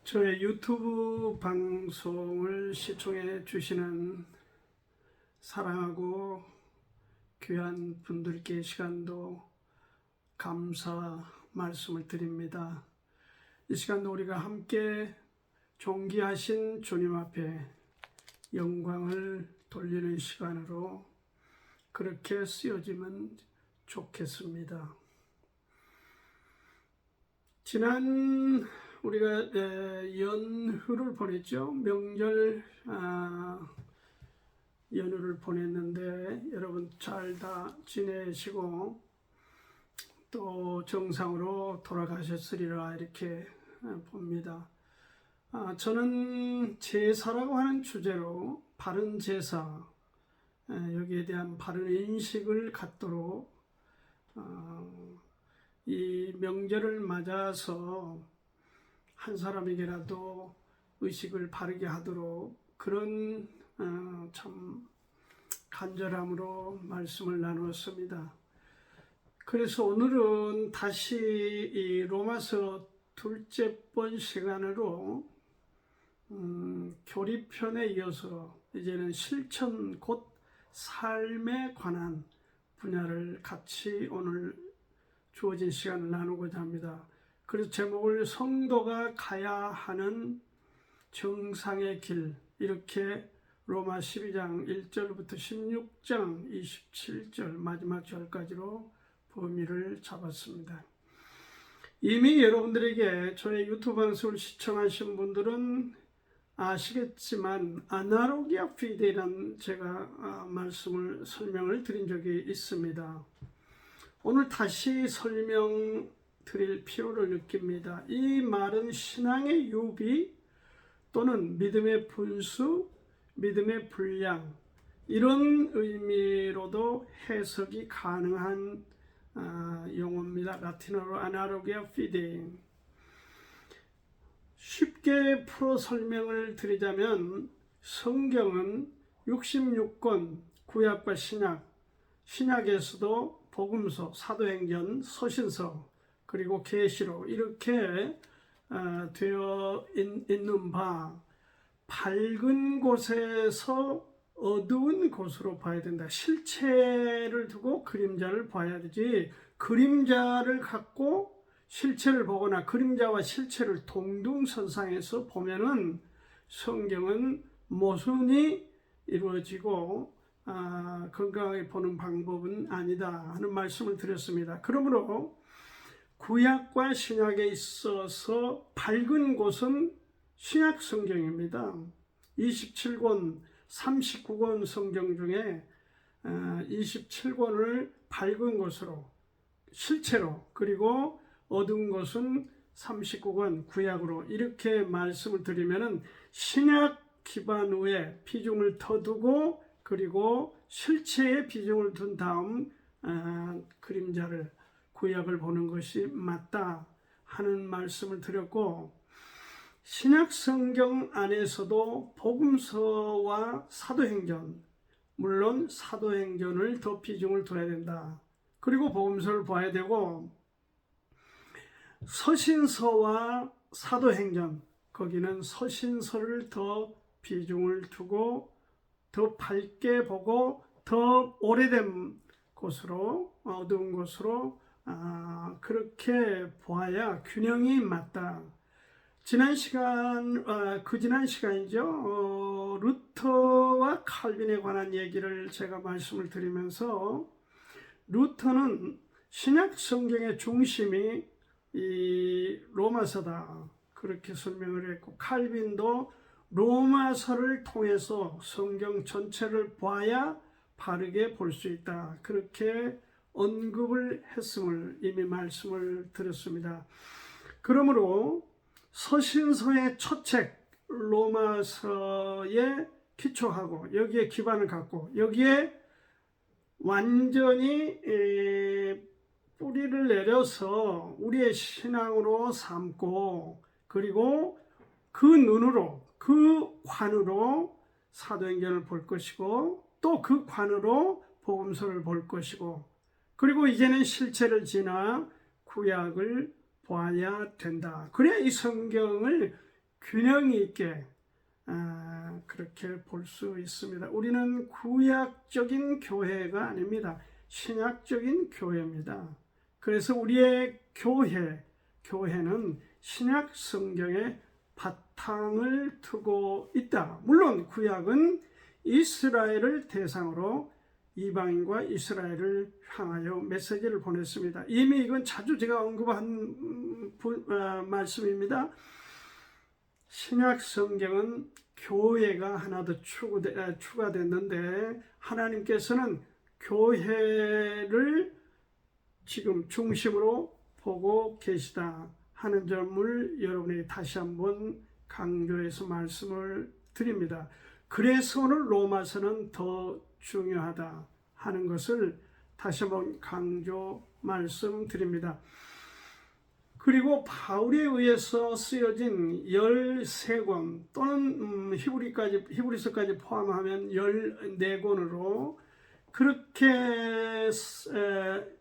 저의 유튜브 방송을 시청해 주시는 사랑하고 귀한 분들께 시간도 감사 말씀을 드립니다. 이 시간도 우리가 함께 존귀하신 주님 앞에 영광을 돌리는 시간으로 그렇게 쓰여지면 좋겠습니다. 지난 우리가 연휴를 보냈죠. 명절 연휴를 보냈는데 여러분 잘 다 지내시고 또 정상으로 돌아가셨으리라 이렇게 봅니다. 저는 제사라고 하는 주제로 바른 제사, 여기에 대한 바른 인식을 갖도록 이 명절을 맞아서 한 사람에게라도 의식을 바르게 하도록 그런 참 간절함으로 말씀을 나누었습니다. 그래서 오늘은 다시 이 로마서 둘째 번 시간으로 교리편에 이어서 이제는 실천 곧 삶에 관한 분야를 같이 오늘 주어진 시간을 나누고자 합니다. 그래서 제목을 성도가 가야 하는 정상의 길, 이렇게 로마 12장 1절부터 16장 27절 마지막 절까지로 범위를 잡았습니다. 이미 여러분들에게 저의 유튜브 방송을 시청하신 분들은 아시겠지만 아나로기아 피데이라는 제가 설명을 드린 적이 있습니다. 오늘 다시 설명드릴 필요를 느낍니다. 이 말은 신앙의 유비 또는 믿음의 분수, 믿음의 분량, 이런 의미로도 해석이 가능한 용어입니다. 라틴어로 아나로기아 피데이. 쉽게 풀어 설명을 드리자면 성경은 66권 구약과 신약에서도 복음서, 사도행전, 서신서, 그리고 계시록 이렇게 되어 있는 바 밝은 곳에서 어두운 곳으로 봐야 된다. 실체를 두고 그림자를 봐야 되지, 그림자를 갖고 실체를 보거나 그림자와 실체를 동등선상에서 보면은 성경은 모순이 이루어지고 건강하게 보는 방법은 아니다 하는 말씀을 드렸습니다. 그러므로 구약과 신약에 있어서 밝은 곳은 신약 성경입니다. 27권, 39권 성경 중에 27권을 밝은 곳으로, 실체로, 그리고 어두운 곳은 39권 구약으로 이렇게 말씀을 드리면은 신약 기반 후에 비중을 더 두고 그리고 실체에 비중을 둔 다음 그림자를, 구약을 보는 것이 맞다 하는 말씀을 드렸고, 신약 성경 안에서도 복음서와 사도행전, 물론 사도행전을 더 비중을 둬야 된다. 그리고 복음서를 봐야 되고, 서신서와 사도행전, 거기는 서신서를 더 비중을 두고 더 밝게 보고 더 오래된 곳으로, 어두운 곳으로 그렇게 보아야 균형이 맞다. 지난 시간, 지난 시간이죠. 루터와 칼빈에 관한 얘기를 제가 말씀을 드리면서, 루터는 신약 성경의 중심이 이 로마서다 그렇게 설명을 했고, 칼빈도 로마서를 통해서 성경 전체를 봐야 바르게 볼 수 있다 그렇게 언급을 했음을 이미 말씀을 드렸습니다. 그러므로 서신서의 첫 책 로마서에 기초하고 여기에 기반을 갖고 여기에 완전히 뿌리를 내려서 우리의 신앙으로 삼고, 그리고 그 눈으로, 그 관으로 사도행전을 볼 것이고 또 그 관으로 복음서를 볼 것이고, 그리고 이제는 실체를 지나 구약을 보아야 된다. 그래야 이 성경을 균형 있게 그렇게 볼 수 있습니다. 우리는 구약적인 교회가 아닙니다. 신약적인 교회입니다. 그래서 우리의 교회는 신약 성경의 바탕을 두고 있다. 물론 구약은 이스라엘을 대상으로 이방인과 이스라엘을 향하여 메시지를 보냈습니다. 이미 이건 자주 제가 언급한 말씀입니다. 신약 성경은 교회가 하나 더 추가됐는데 하나님께서는 교회를 지금 중심으로 보고 계시다 하는 점을 여러분에게 다시 한번 강조해서 말씀을 드립니다. 그래서 오늘 로마서는 더 중요하다 하는 것을 다시 한번 강조 말씀드립니다. 그리고 바울에 의해서 쓰여진 13권 또는 히브리서까지 포함하면 14권으로 그렇게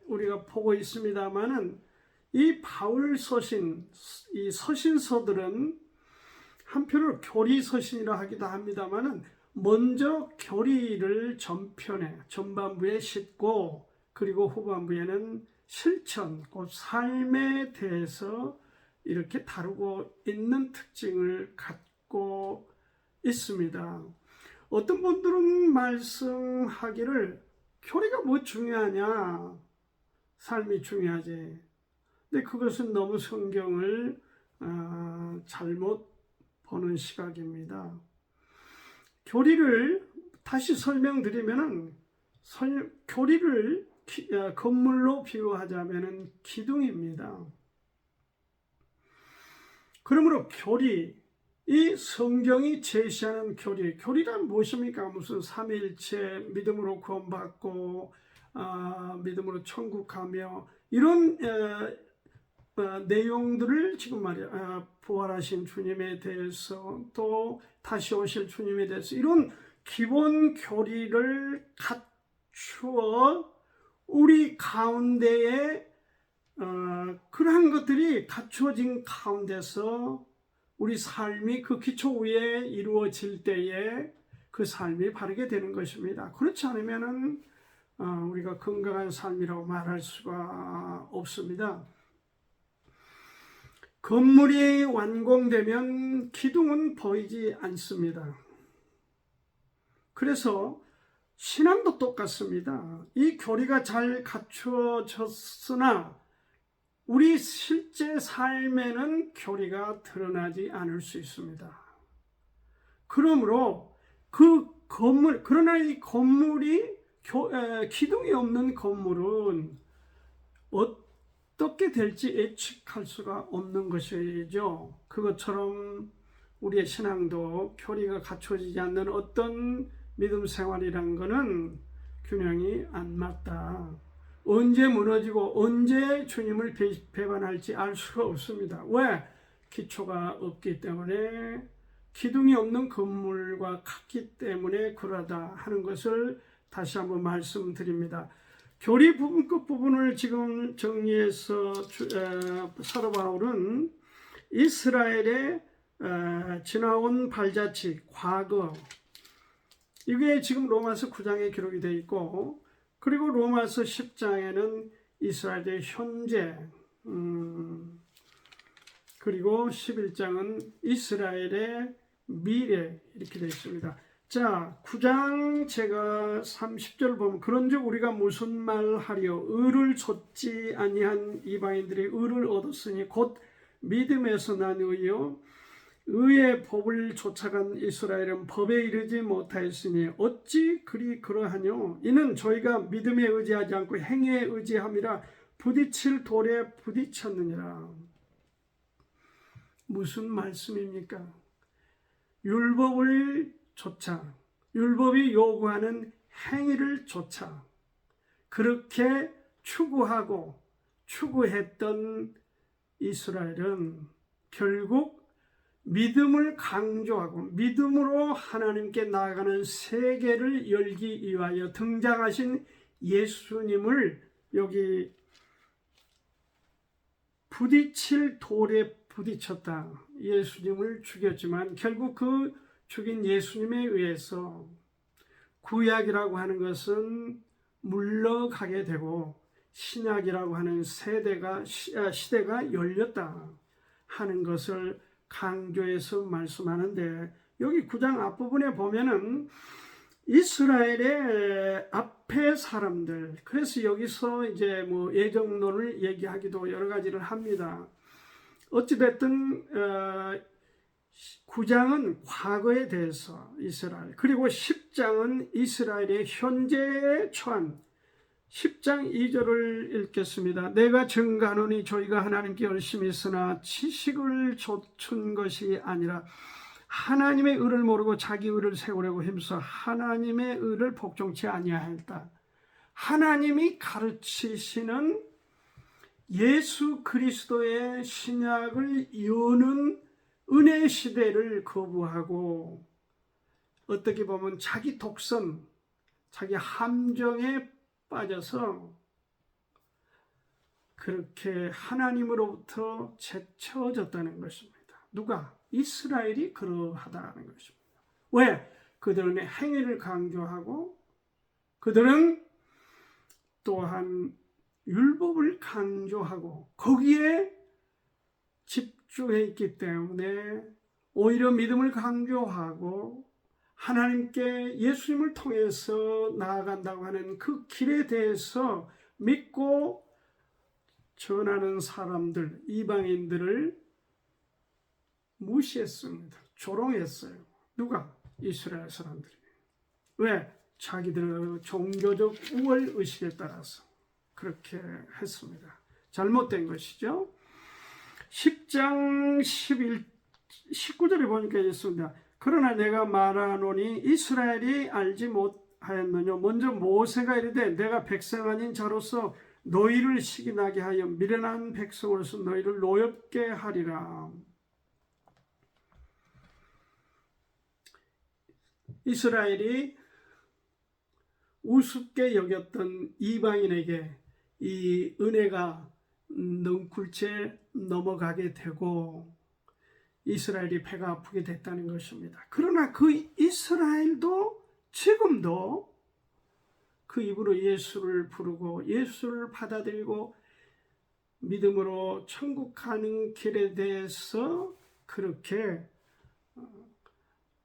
우리가 보고 있습니다만은 이 바울 서신, 이 서신서들은 한편으로 교리 서신이라 하기도 합니다만은 먼저 교리를 전반부에 싣고 그리고 후반부에는 실천, 곧 삶에 대해서 이렇게 다루고 있는 특징을 갖고 있습니다. 어떤 분들은 말씀하기를 교리가 뭐 중요하냐, 삶이 중요하지. 근데 그것은 너무 성경을 잘못 보는 시각입니다. 교리를 다시 설명드리면은 교리를 건물로 비유하자면은 기둥입니다. 그러므로 이 성경이 제시하는 교리란 무엇입니까? 무슨 삼위일체, 믿음으로 구원받고 믿음으로 천국 가며 이런 내용들을 지금 부활하신 주님에 대해서 또 다시 오실 주님에 대해서 이런 기본 교리를 갖추어 우리 가운데에 그러한 것들이 갖추어진 가운데서 우리 삶이 그 기초 위에 이루어질 때에 그 삶이 바르게 되는 것입니다. 그렇지 않으면은 우리가 건강한 삶이라고 말할 수가 없습니다. 건물이 완공되면 기둥은 보이지 않습니다. 그래서 신앙도 똑같습니다. 이 교리가 잘 갖추어졌으나 우리 실제 삶에는 교리가 드러나지 않을 수 있습니다. 그러므로 그러나 이 건물이 기둥이 없는 건물은 어떻게 될지 예측할 수가 없는 것이죠. 그것처럼 우리의 신앙도 교리가 갖춰지지 않는 어떤 믿음 생활이란 것은 균형이 안 맞다. 언제 무너지고 언제 주님을 배반할지 알 수가 없습니다. 왜? 기초가 없기 때문에, 기둥이 없는 건물과 같기 때문에 그러다 하는 것을 다시 한번 말씀드립니다. 교리 부분 끝부분을 지금 정리해서 사도 바울은 이스라엘의 지나온 발자취, 과거, 이게 지금 로마서 9장에 기록이 되어 있고, 그리고 로마서 10장에는 이스라엘의 현재, 그리고 11장은 이스라엘의 미래 이렇게 되어 있습니다. 자, 9장 제가 30절 보면 그런즉 우리가 무슨 말하리요? 의를 좇지 아니한 이방인들이 의를 얻었으니 곧 믿음에서 난 의요. 의의 법을 쫓아간 이스라엘은 법에 이르지 못하였으니 어찌 그러하뇨? 이는 저희가 믿음에 의지하지 않고 행위에 의지함이라 부딪힐 돌에 부딪혔느니라. 무슨 말씀입니까? 율법이 요구하는 행위를 쫓아 그렇게 추구했던 이스라엘은 결국 믿음을 강조하고 믿음으로 하나님께 나아가는 세계를 열기 위하여 등장하신 예수님을 여기 부딪힐 돌에 부딪혔다 예수님을 죽였지만 결국 그 죽인 예수님에 의해서 구약이라고 하는 것은 물러가게 되고 신약이라고 하는 시대가 열렸다 하는 것을 강조해서 말씀하는데, 여기 9장 앞부분에 보면은 이스라엘의 앞에 사람들, 그래서 여기서 이제 뭐 예정론을 얘기하기도 여러 가지를 합니다. 어찌됐든 9장은 과거에 대해서 이스라엘, 그리고 10장은 이스라엘의 현재에 처한, 10장 2절을 읽겠습니다. 내가 증가하노니 저희가 하나님께 열심히 있으나 지식을 좇은 것이 아니라 하나님의 의를 모르고 자기 의를 세우려고 힘써 하나님의 의를 복종치 아니하였다. 하나님이 가르치시는 예수 그리스도의 신약을 여는 은혜 시대를 거부하고, 어떻게 보면 자기 독선, 자기 함정에 빠져서 그렇게 하나님으로부터 제쳐졌다는 것입니다. 누가? 이스라엘이 그러하다는 것입니다. 왜? 그들은 행위를 강조하고 그들은 또한 율법을 강조하고 거기에 집중해 있기 때문에 오히려 믿음을 강조하고 하나님께 예수님을 통해서 나아간다고 하는 그 길에 대해서 믿고 전하는 사람들, 이방인들을 무시했습니다. 조롱했어요. 누가? 이스라엘 사람들이. 왜? 자기들의 종교적 우월 의식에 따라서 그렇게 했습니다. 잘못된 것이죠. 10장 19절에 보니까 있습니다. 그러나 내가 말하노니 이스라엘이 알지 못하였느냐. 먼저 모세가 이르되 내가 백성 아닌 자로서 너희를 시기나게 하여 미련한 백성으로서 너희를 노엽게 하리라. 이스라엘이 우습게 여겼던 이방인에게 이 은혜가 능쿨채 넘어가게 되고 이스라엘이 배가 아프게 됐다는 것입니다. 그러나 그 이스라엘도 지금도 그 입으로 예수를 부르고 예수를 받아들이고 믿음으로 천국 가는 길에 대해서 그렇게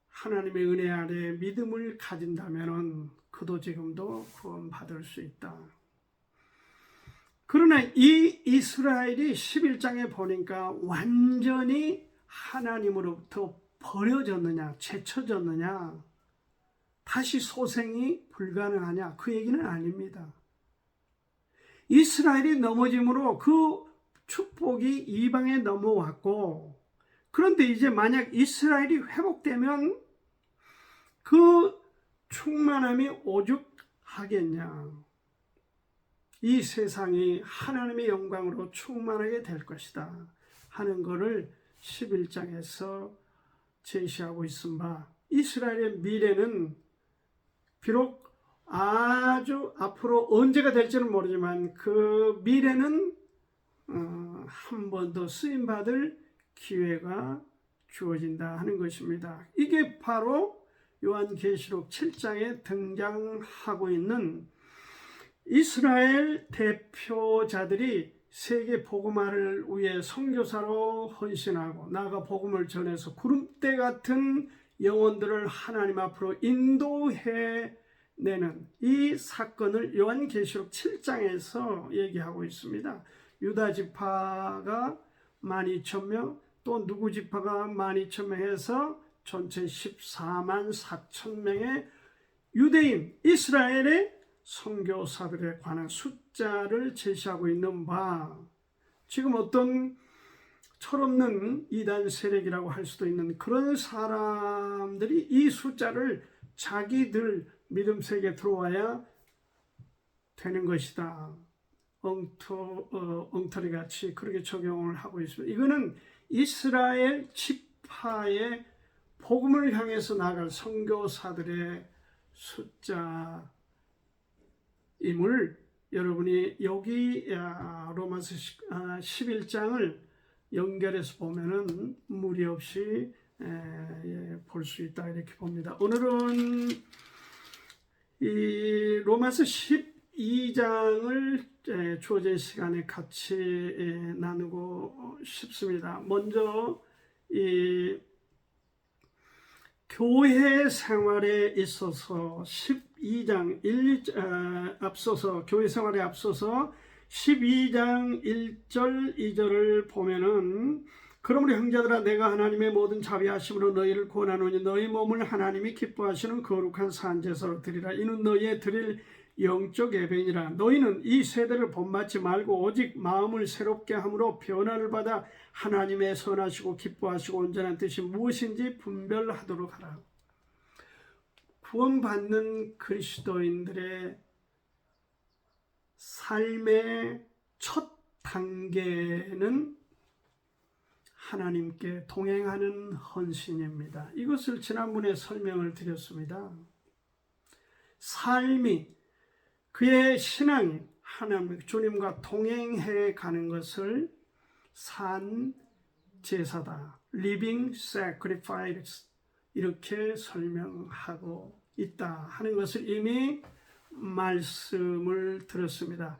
하나님의 은혜 아래 믿음을 가진다면 그도 지금도 구원받을 수 있다. 그러나 이 이스라엘이 11장에 보니까 완전히 하나님으로부터 버려졌느냐, 제쳐졌느냐, 다시 소생이 불가능하냐, 그 얘기는 아닙니다. 이스라엘이 넘어짐으로 그 축복이 이방에 넘어왔고, 그런데 이제 만약 이스라엘이 회복되면 그 충만함이 오죽하겠냐. 이 세상이 하나님의 영광으로 충만하게 될 것이다 하는 것을 11장에서 제시하고 있은 바, 이스라엘의 미래는 비록 아주 앞으로 언제가 될지는 모르지만 그 미래는 한 번 더 쓰임받을 기회가 주어진다 하는 것입니다. 이게 바로 요한계시록 7장에 등장하고 있는 이스라엘 대표자들이 세계 복음화를 위해 선교사로 헌신하고 나아가 복음을 전해서 구름대 같은 영혼들을 하나님 앞으로 인도해내는 이 사건을 요한계시록 7장에서 얘기하고 있습니다. 유다 지파가 12,000명, 또 누구 지파가 12,000명 해서 전체 14만 4천 명의 유대인, 이스라엘의 선교사들에 관한 숫자를 제시하고 있는 바, 지금 어떤 철없는 이단 세력이라고 할 수도 있는 그런 사람들이 이 숫자를 자기들 믿음 세계에 들어와야 되는 것이다, 엉터리같이 그렇게 적용을 하고 있습니다. 이거는 이스라엘 지파의 복음을 향해서 나갈 선교사들의 숫자임을 여러분이 여기 로마서 11장을 연결해서 보면은 무리 없이 볼 수 있다 이렇게 봅니다. 오늘은 이 로마서 12장을 주어진 시간에 같이 나누고 싶습니다. 먼저 이 교회 생활에 있어서 12장 앞서서 교회 생활에 앞서서 12장 1절 2절을 보면은 그러므로 형제들아 내가 하나님의 모든 자비하심으로 너희를 권하노니 너희 몸을 하나님이 기뻐하시는 거룩한 산제사로 드리라. 이는 너희의 드릴 영적 예배니라. 너희는 이 세대를 본받지 말고 오직 마음을 새롭게 함으로 변화를 받아 하나님의 선하시고 기뻐하시고 온전한 뜻이 무엇인지 분별하도록 하라. 구원받는 그리스도인들의 삶의 첫 단계는 하나님께 동행하는 헌신입니다. 이것을 지난번에 설명을 드렸습니다. 삶이 그의 신앙이 하나님 주님과 동행해 가는 것을 산 제사다. Living Sacrifice 이렇게 설명하고 있다 하는 것을 이미 말씀을 드렸습니다.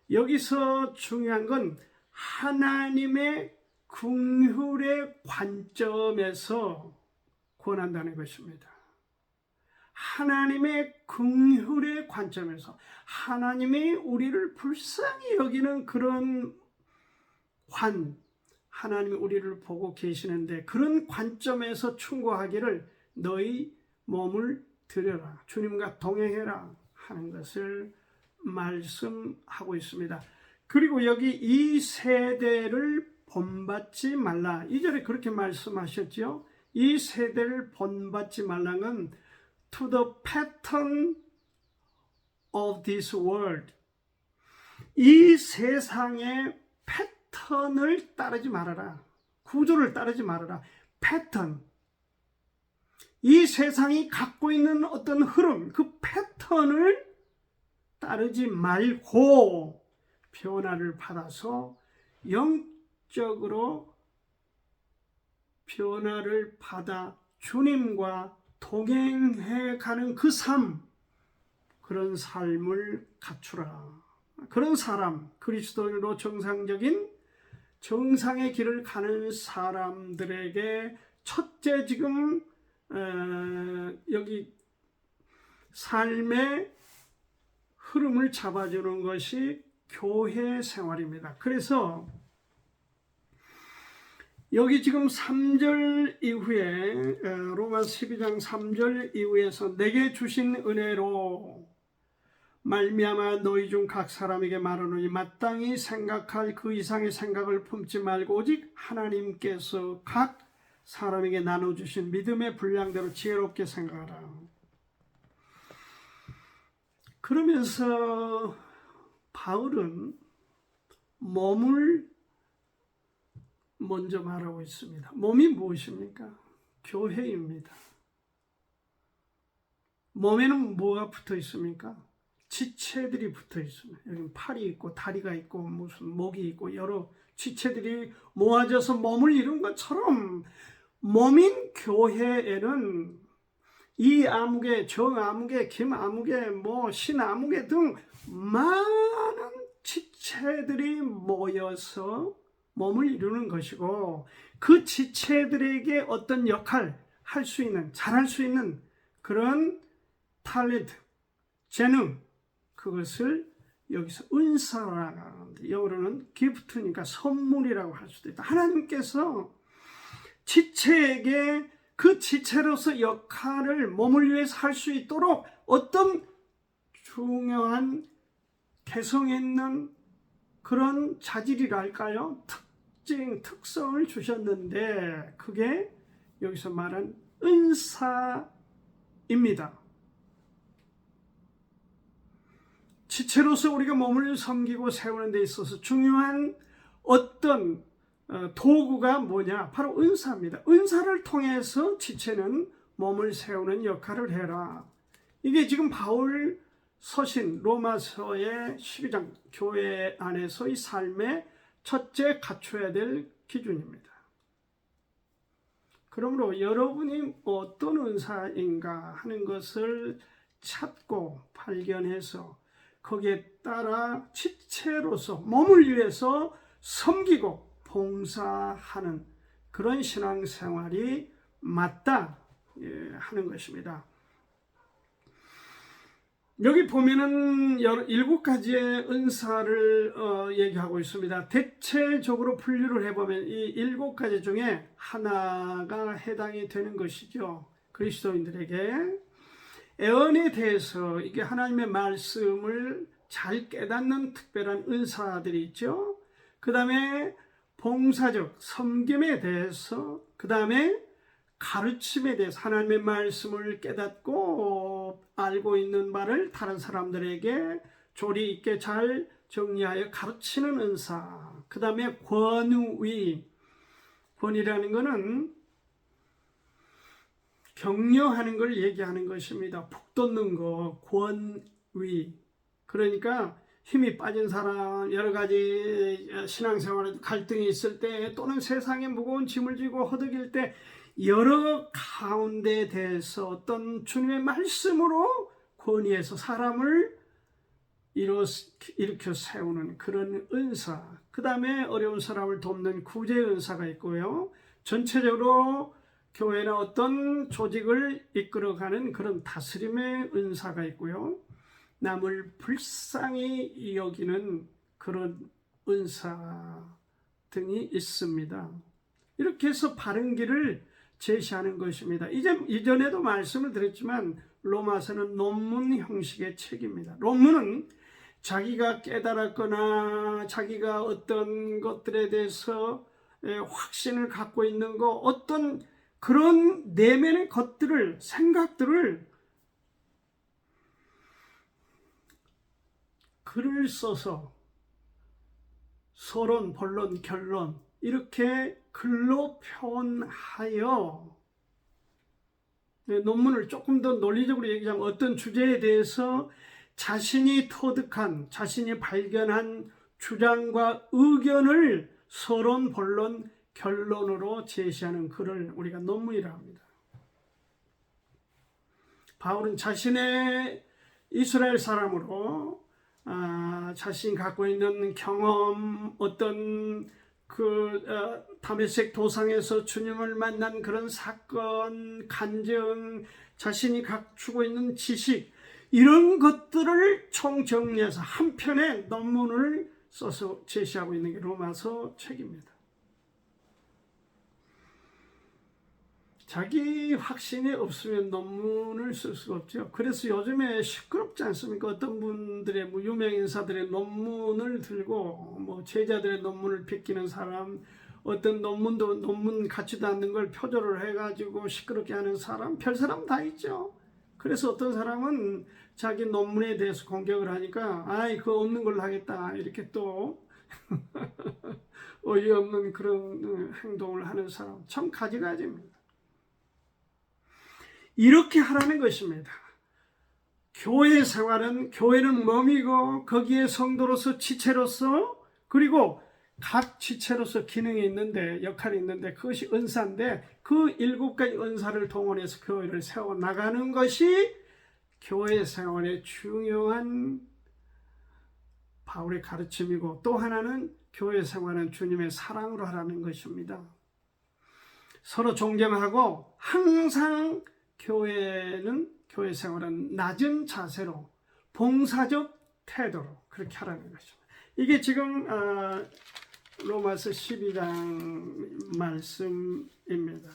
여기서 중요한 건 하나님의 긍휼의 관점에서 권한다는 것입니다. 하나님의 긍휼의 관점에서 하나님이 우리를 불쌍히 여기는 그런 하나님이 우리를 보고 계시는데 그런 관점에서 충고하기를 너희 몸을 드려라. 주님과 동행해라 하는 것을 말씀하고 있습니다. 그리고 여기 이 세대를 본받지 말라. 2절에 그렇게 말씀하셨죠. 이 세대를 본받지 말라는 to the pattern of this world. 이 세상의 패턴을 따르지 말아라. 구조를 따르지 말아라. 패턴. 이 세상이 갖고 있는 어떤 흐름, 그 패턴을 따르지 말고 변화를 받아서 영적으로 변화를 받아 주님과 동행해 가는 그 삶, 그런 삶을 갖추라. 그런 사람, 그리스도인으로 정상의 길을 가는 사람들에게 첫째 지금 여기 삶의 흐름을 잡아주는 것이 교회 생활입니다. 그래서 여기 지금 3절 이후에 로마서 12장 3절 이후에서 내게 주신 은혜로 말미암아 너희 중 각 사람에게 말하노니 마땅히 생각할 그 이상의 생각을 품지 말고 오직 하나님께서 각 사람에게 나눠주신 믿음의 분량대로 지혜롭게 생각하라. 그러면서 바울은 몸을 먼저 말하고 있습니다. 몸이 무엇입니까? 교회입니다. 몸에는 뭐가 붙어 있습니까? 지체들이 붙어 있습니다. 여기 팔이 있고 다리가 있고 무슨 목이 있고 여러 지체들이 모아져서 몸을 이룬 것처럼 몸인 교회에는 이 아무개, 저 아무개, 김 아무개, 신 아무개 등 많은 지체들이 모여서 몸을 이루는 것이고 그 지체들에게 어떤 역할 할 수 있는, 잘할 수 있는 그런 탤런트, 재능, 그것을 여기서 은사라고 하는데 영어로는 기프트니까 선물이라고 할 수도 있다. 하나님께서 지체에게 그 지체로서 역할을 몸을 위해서 할 수 있도록 어떤 중요한 개성 있는 그런 자질이랄까요? 특성을 주셨는데 그게 여기서 말한 은사입니다. 지체로서 우리가 몸을 섬기고 세우는 데 있어서 중요한 어떤 도구가 뭐냐? 바로 은사입니다. 은사를 통해서 지체는 몸을 세우는 역할을 해라. 이게 지금 바울 서신 로마서의 12장 교회 안에서의 삶의 첫째 갖춰야 될 기준입니다. 그러므로 여러분이 어떤 은사인가 하는 것을 찾고 발견해서 거기에 따라 지체로서 몸을 위해서 섬기고 봉사하는 그런 신앙생활이 맞다 하는 것입니다. 여기 보면은 7가지의 은사를 얘기하고 있습니다. 대체적으로 분류를 해보면 이 7가지 중에 하나가 해당이 되는 것이죠. 그리스도인들에게 애언에 대해서 이게 하나님의 말씀을 잘 깨닫는 특별한 은사들이 있죠. 그 다음에 봉사적 섬김에 대해서, 그 다음에 가르침에 대해서 하나님의 말씀을 깨닫고 알고 있는 바를 다른 사람들에게 조리 있게 잘 정리하여 가르치는 은사. 그 다음에 권위. 권위라는 것은 격려하는 걸 얘기하는 것입니다. 북 돋는 거, 권위. 그러니까 힘이 빠진 사람, 여러 가지 신앙생활에 갈등이 있을 때 또는 세상에 무거운 짐을 지고 허덕일 때 여러 가운데에 대해서 어떤 주님의 말씀으로 권위해서 사람을 일으켜 세우는 그런 은사. 그 다음에 어려운 사람을 돕는 구제 은사가 있고요. 전체적으로 교회나 어떤 조직을 이끌어가는 그런 다스림의 은사가 있고요. 남을 불쌍히 여기는 그런 은사 등이 있습니다. 이렇게 해서 바른 길을 제시하는 것입니다. 이전에도 말씀을 드렸지만 로마서는 논문 형식의 책입니다. 논문은 자기가 깨달았거나 자기가 어떤 것들에 대해서 확신을 갖고 있는 거, 어떤 그런 내면의 것들을, 생각들을 글을 써서 서론, 본론, 결론 이렇게 글로 표현하여 논문을 조금 더 논리적으로 얘기하면 어떤 주제에 대해서 자신이 터득한, 자신이 발견한 주장과 의견을 서론, 본론, 결론으로 제시하는 글을 우리가 논문이라고 합니다. 바울은 자신의 이스라엘 사람으로 자신이 갖고 있는 경험, 어떤 다메섹 도상에서 주님을 만난 그런 사건, 간증, 자신이 갖추고 있는 지식, 이런 것들을 총정리해서 한 편의 논문을 써서 제시하고 있는 게 로마서 책입니다. 자기 확신이 없으면 논문을 쓸 수가 없죠. 그래서 요즘에 시끄럽지 않습니까? 어떤 분들의 유명 인사들의 논문을 들고 제자들의 논문을 베끼는 사람, 어떤 논문 같지도 않는 걸 표절을 해가지고 시끄럽게 하는 사람, 별 사람 다 있죠. 그래서 어떤 사람은 자기 논문에 대해서 공격을 하니까 그거 없는 걸로 하겠다 이렇게 또 어이없는 그런 행동을 하는 사람 참 가지가지입니다. 이렇게 하라는 것입니다. 교회 생활은, 교회는 몸이고 거기에 성도로서 지체로서, 그리고 각 지체로서 기능이 있는데, 역할이 있는데 그것이 은사인데 그 7가지 은사를 동원해서 교회를 세워나가는 것이 교회 생활의 중요한 바울의 가르침이고, 또 하나는 교회 생활은 주님의 사랑으로 하라는 것입니다. 서로 존경하고 항상 교회 생활은 낮은 자세로 봉사적 태도로 그렇게 하라는 것입니다. 이게 지금 로마서 12장 말씀입니다.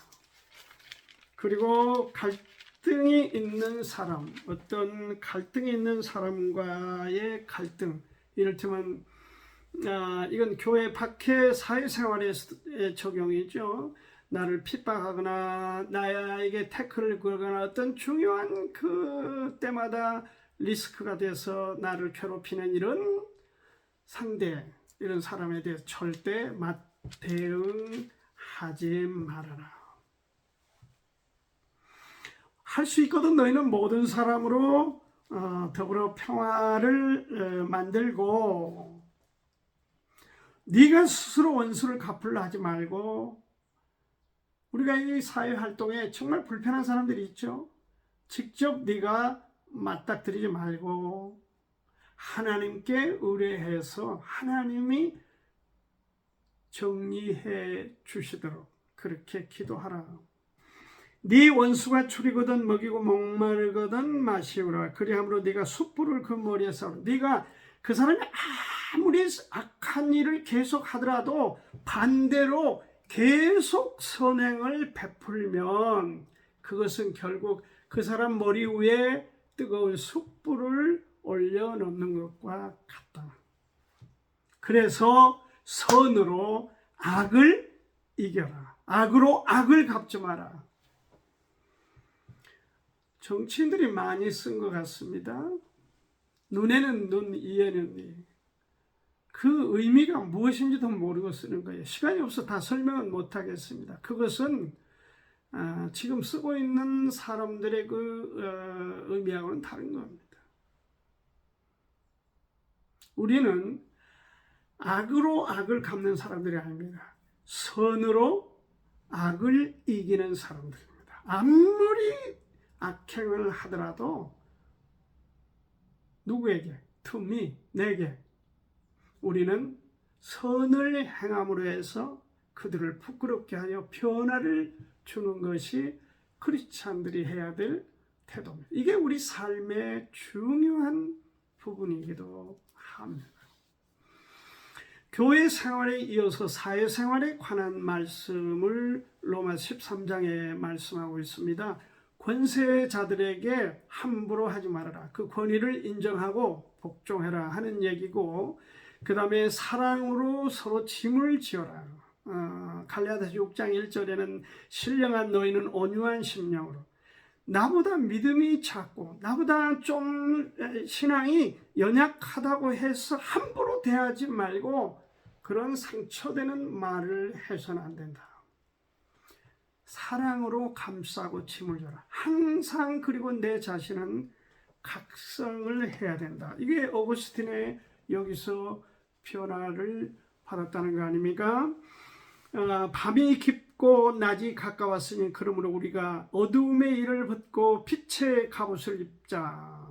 그리고 갈등이 있는 사람, 어떤 갈등이 있는 사람과의 갈등, 이를테면 이건 교회 밖의 사회생활에 적용이죠. 나를 핍박하거나 나에게 태클을 걸거나 어떤 중요한 그 때마다 리스크가 돼서 나를 괴롭히는 이런 상대, 이런 사람에 대해서 절대 대응하지 말아라. 할 수 있거든. 너희는 모든 사람으로 더불어 평화를 만들고 네가 스스로 원수를 갚으려 하지 말고, 우리가 이 사회활동에 정말 불편한 사람들이 있죠. 직접 네가 맞닥뜨리지 말고 하나님께 의뢰해서 하나님이 정리해 주시도록 그렇게 기도하라. 네 원수가 추리거든 먹이고 목마르거든 마시우라. 그리함으로 네가 숯불을 그 머리에 쌓으라. 네가 그 사람이 아무리 악한 일을 계속 하더라도 반대로 계속 선행을 베풀면 그것은 결국 그 사람 머리 위에 뜨거운 숯불을 올려놓는 것과 같다. 그래서 선으로 악을 이겨라. 악으로 악을 갚지 마라. 정치인들이 많이 쓴 것 같습니다. 눈에는 눈, 이에는 이. 그 의미가 무엇인지도 모르고 쓰는 거예요. 시간이 없어 다 설명은 못하겠습니다. 그것은 지금 쓰고 있는 사람들의 그 의미하고는 다른 겁니다. 우리는 악으로 악을 갚는 사람들이 아닙니다. 선으로 악을 이기는 사람들입니다. 아무리 악행을 하더라도 누구에게? To me, 내게. 우리는 선을 행함으로 해서 그들을 부끄럽게 하여 변화를 주는 것이 크리스찬들이 해야 될 태도입니다. 이게 우리 삶의 중요한 부분이기도 합니다. 교회 생활에 이어서 사회생활에 관한 말씀을 로마 13장에 말씀하고 있습니다. 권세자들에게 함부로 하지 말아라. 그 권위를 인정하고 복종해라 하는 얘기고, 그 다음에 사랑으로 서로 짐을 지어라. 갈라디아서 6장 1절에는 신령한 너희는 온유한 심령으로, 나보다 믿음이 작고 나보다 좀 신앙이 연약하다고 해서 함부로 대하지 말고 그런 상처되는 말을 해서는 안 된다. 사랑으로 감싸고 짐을 져라. 항상. 그리고 내 자신은 각성을 해야 된다. 이게 어거스틴의 여기서 변화를 받았다는 거 아닙니까? 밤이 깊고 낮이 가까웠으니 그러므로 우리가 어두움의 일을 벗고 빛의 갑옷을 입자.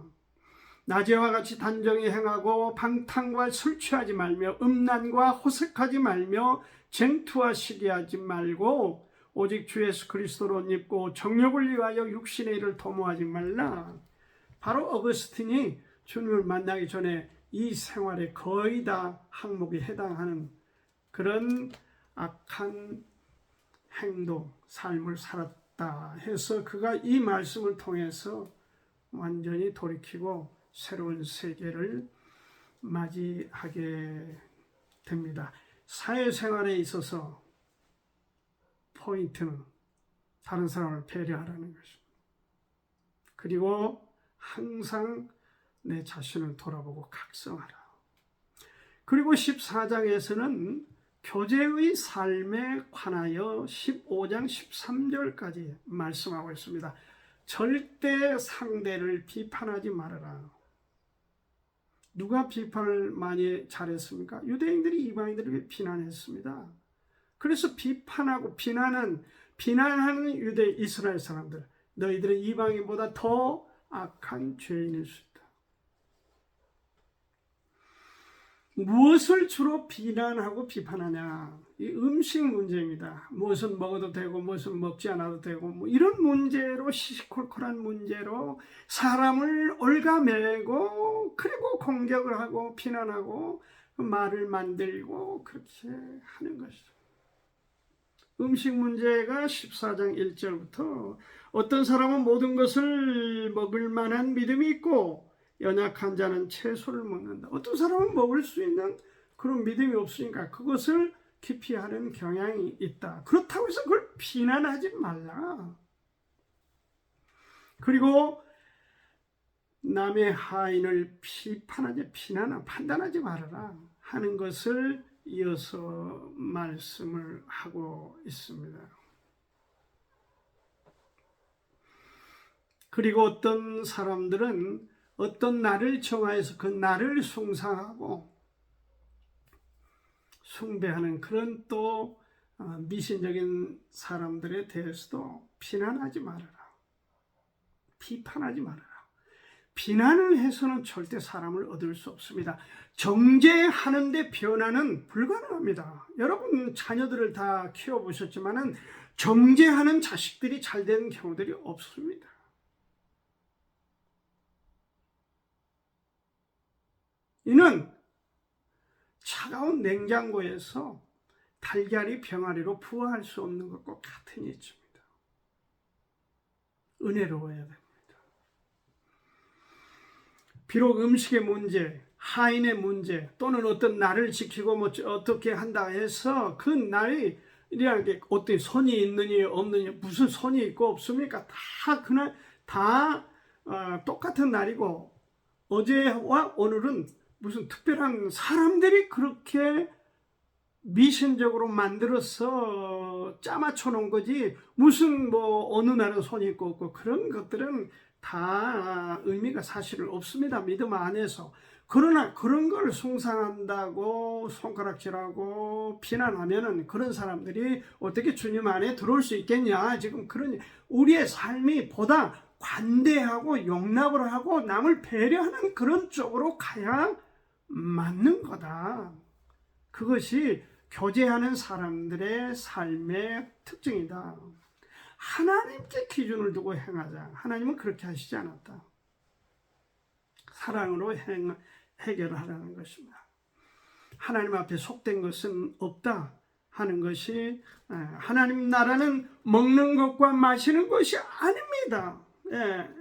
낮에와 같이 단정히 행하고 방탕과 술 취하지 말며 음란과 호색하지 말며 쟁투와 시기하지 말고 오직 주 예수 그리스도로 옷 입고 정욕을 위하여 육신의 일을 도모하지 말라. 바로 어거스틴이 주님을 만나기 전에 이 생활에 거의 다 항목에 해당하는 그런 악한 행동, 삶을 살았다 해서 그가 이 말씀을 통해서 완전히 돌이키고 새로운 세계를 맞이하게 됩니다. 사회생활에 있어서 포인트는 다른 사람을 배려하라는 것입니다. 그리고 항상 내 자신을 돌아보고 각성하라. 그리고 14장에서는 교제의 삶에 관하여 15장 13절까지 말씀하고 있습니다. 절대 상대를 비판하지 말아라. 누가 비판을 많이 잘했습니까? 유대인들이 이방인들을 비난했습니다. 그래서 비판하고 비난하는 유대 이스라엘 사람들, 너희들은 이방인보다 더 악한 죄인일 수 있다. 무엇을 주로 비난하고 비판하냐? 이 음식 문제입니다. 무엇은 먹어도 되고 무엇은 먹지 않아도 되고 뭐 이런 문제로, 시시콜콜한 문제로 사람을 올가매고 그리고 공격을 하고 비난하고 말을 만들고 그렇게 하는 것이죠. 음식 문제가 14장 1절부터 어떤 사람은 모든 것을 먹을 만한 믿음이 있고 연약한 자는 채소를 먹는다. 어떤 사람은 먹을 수 있는 그런 믿음이 없으니까 그것을 기피하는 경향이 있다. 그렇다고 해서 그걸 비난하지 말라. 그리고 남의 하인을 판단하지 말아라 하는 것을 이어서 말씀을 하고 있습니다. 그리고 어떤 사람들은 어떤 날을 정하여서 그 날을 숭상하고 숭배하는 그런 또 미신적인 사람들에 대해서도 비난하지 말아라. 비판하지 말아라. 비난을 해서는 절대 사람을 얻을 수 없습니다. 정죄하는데 변화는 불가능합니다. 여러분 자녀들을 다 키워보셨지만은 정죄하는 자식들이 잘 되는 경우들이 없습니다. 이는 차가운 냉장고에서 달걀이 병아리로 부화할 수 없는 것과 같은 이치입니다. 은혜로워야 됩니다. 비록 음식의 문제, 하인의 문제 또는 어떤 날을 지키고 뭐 어떻게 한다 해서 그 날이 이라는 게 어떤 선이 있느니 없느니 무슨 선이 있고 없습니까? 다 그날 다 똑같은 날이고 어제와 오늘은 무슨 특별한 사람들이 그렇게 미신적으로 만들어서 짜맞춰 놓은 거지 무슨 뭐 어느 날은 손이 있고 없고 그런 것들은 다 의미가 사실 없습니다. 믿음 안에서. 그러나 그런 걸 숭상한다고 손가락질하고 비난하면은 그런 사람들이 어떻게 주님 안에 들어올 수 있겠냐. 지금 그런 우리의 삶이 보다 관대하고 용납을 하고 남을 배려하는 그런 쪽으로 가야 맞는 거다. 그것이 교제하는 사람들의 삶의 특징이다. 하나님께 기준을 두고 행하자. 하나님은 그렇게 하시지 않았다. 사랑으로 해결하라는 것입니다. 하나님 앞에 속된 것은 없다 하는 것이 하나님 나라는 먹는 것과 마시는 것이 아닙니다.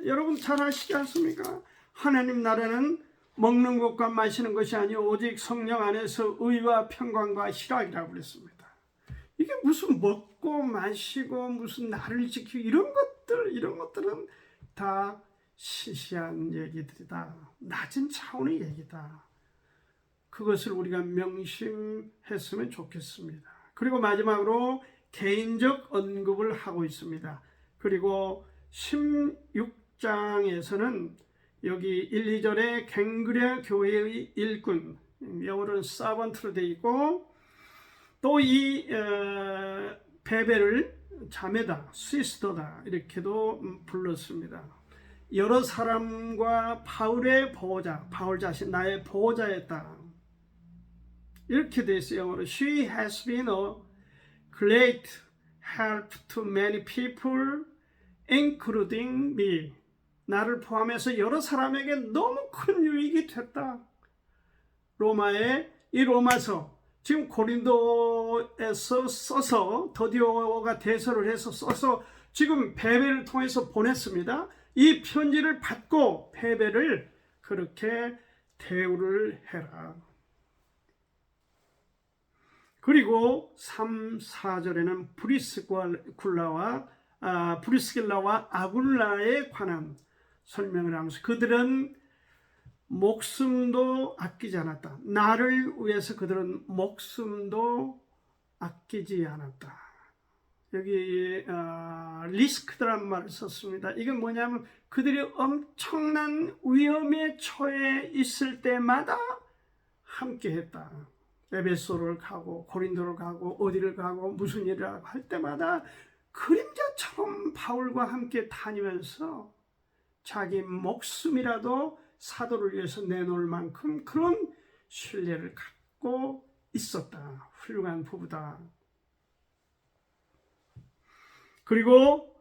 여러분 잘 아시지 않습니까? 하나님 나라는 먹는 것과 마시는 것이 아니요 오직 성령 안에서 의와 평강과 희락이라고 그랬습니다. 이게 무슨 먹고 마시고 무슨 나를 지키고 이런 것들은 다 시시한 얘기들이다. 낮은 차원의 얘기다. 그것을 우리가 명심했으면 좋겠습니다. 그리고 마지막으로 개인적 언급을 하고 있습니다. 그리고 16장에서는 여기 1, 2절에 갱그레 교회의 일꾼, 영어로는 서번트로 되어 있고 또 이 베벨을 자매다, 시스터다 이렇게도 불렀습니다. 여러 사람과 바울의 보호자, 바울 자신 나의 보호자였다. 이렇게 되어 있어요. 영어로 She has been a great help to many people, including me. 나를 포함해서 여러 사람에게 너무 큰 유익이 됐다. 로마의 이 로마서 지금 고린도에서 써서 더디오가 대서를 해서 써서 지금 베벨을 통해서 보냈습니다. 이 편지를 받고 베벨을 그렇게 대우를 해라. 그리고 3, 4절에는 브리스길라와 아굴라에 관한 설명을 하면서 그들은 목숨도 아끼지 않았다. 나를 위해서 그들은 목숨도 아끼지 않았다. 여기 리스크드란 말을 썼습니다. 이게 뭐냐면 그들이 엄청난 위험에 처해 있을 때마다 함께 했다. 에베소를 가고 고린도를 가고 어디를 가고 무슨 일을 하고 할 때마다 그림자처럼 바울과 함께 다니면서 자기 목숨이라도 사도를 위해서 내놓을 만큼 그런 신뢰를 갖고 있었다. 훌륭한 부부다. 그리고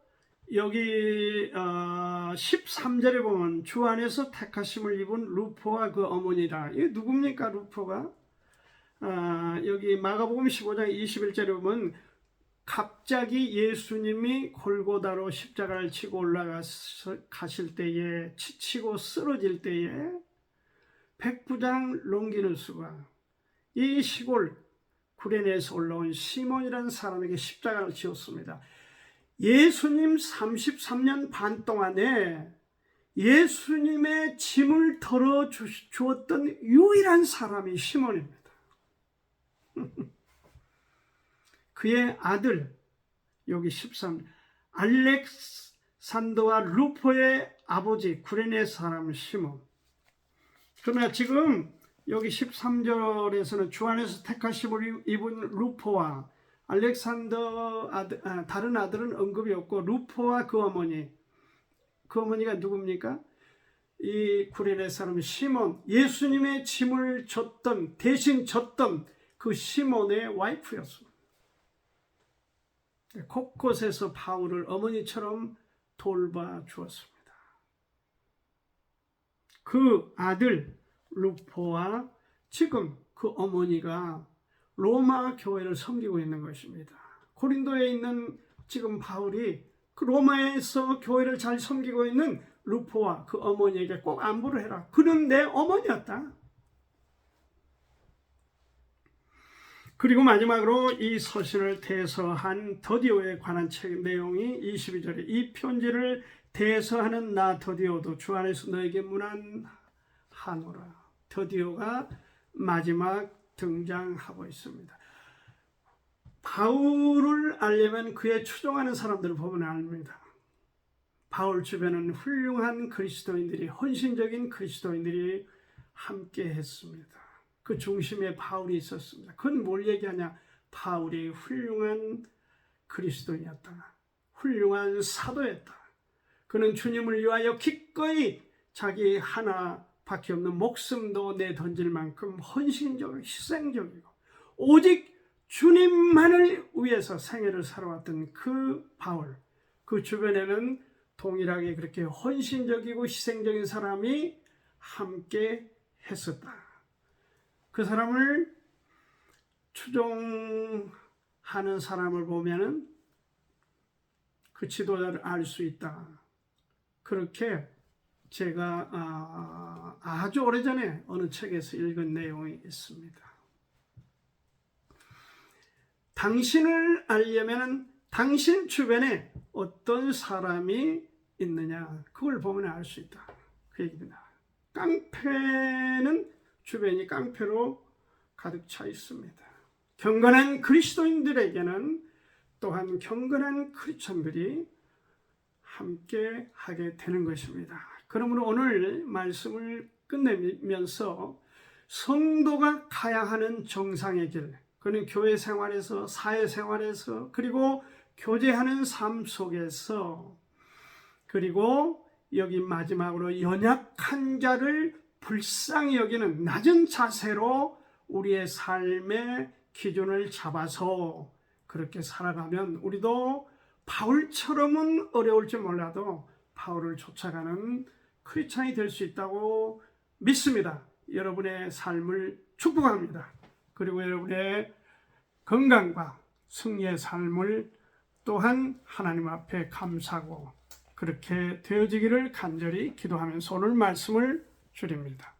여기 13절에 보면 주 안에서 택하심을 입은 루포와 그 어머니라. 이게 누굽니까 루포가? 여기 마가복음 15장 21절에 보면 갑자기 예수님이 골고다로 십자가를 치고 올라가실 때에 지치고 쓰러질 때에 백부장 롱기누스가 이 시골 구레네에서 올라온 시몬이라는 사람에게 십자가를 지었습니다. 예수님 33년 반 동안에 예수님의 짐을 덜어 주었던 유일한 사람이 시몬입니다. 그의 아들 여기 13 알렉산더와 루포의 아버지 구레네 사람 시몬. 그러나 지금 여기 13절에서는 주 안에서 택하심을 입은 루포와 알렉산더 다른 아들은 언급이 없고 루포와 그 어머니가 누굽니까? 이 구레네 사람 시몬, 예수님의 짐을 대신 졌던 그 시몬의 와이프였습니다. 곳곳에서 바울을 어머니처럼 돌봐주었습니다. 그 아들 루포와 지금 그 어머니가 로마 교회를 섬기고 있는 것입니다. 고린도에 있는 지금 바울이 그 로마에서 교회를 잘 섬기고 있는 루포와 그 어머니에게 꼭 안부를 해라. 그는 내 어머니였다. 그리고 마지막으로 이 서신을 대서한 더디오에 관한 책 내용이 22절에 이 편지를 대서하는 나 더디오도 주 안에서 너에게 문안하노라. 더디오가 마지막 등장하고 있습니다. 바울을 알려면 그의 추종하는 사람들을 보면 압니다. 바울 주변은 훌륭한 그리스도인들이, 헌신적인 그리스도인들이 함께 했습니다. 그 중심에 바울이 있었습니다. 그건 뭘 얘기하냐? 바울이 훌륭한 그리스도인이었다. 훌륭한 사도였다. 그는 주님을 위하여 기꺼이 자기 하나밖에 없는 목숨도 내던질 만큼 헌신적이고 희생적이고 오직 주님만을 위해서 생애를 살아왔던 그 바울, 그 주변에는 동일하게 그렇게 헌신적이고 희생적인 사람이 함께 했었다. 그 사람을 추종하는 사람을 보면은 그 지도자를 알 수 있다. 그렇게 제가 아주 오래전에 어느 책에서 읽은 내용이 있습니다. 당신을 알려면 당신 주변에 어떤 사람이 있느냐, 그걸 보면 알 수 있다. 그 얘기입니다. 깡패는 주변이 깡패로 가득 차 있습니다. 경건한 그리스도인들에게는 또한 경건한 크리스천들이 함께 하게 되는 것입니다. 그러므로 오늘 말씀을 끝내면서 성도가 가야 하는 정상의 길, 그는 교회 생활에서, 사회 생활에서, 그리고 교제하는 삶 속에서, 그리고 여기 마지막으로 연약한 자를 불쌍히 여기는 낮은 자세로 우리의 삶의 기준을 잡아서 그렇게 살아가면 우리도 바울처럼은 어려울지 몰라도 바울을 쫓아가는 크리스찬이 될 수 있다고 믿습니다. 여러분의 삶을 축복합니다. 그리고 여러분의 건강과 승리의 삶을 또한 하나님 앞에 감사하고 그렇게 되어지기를 간절히 기도하면서 오늘 말씀을 줄입니다.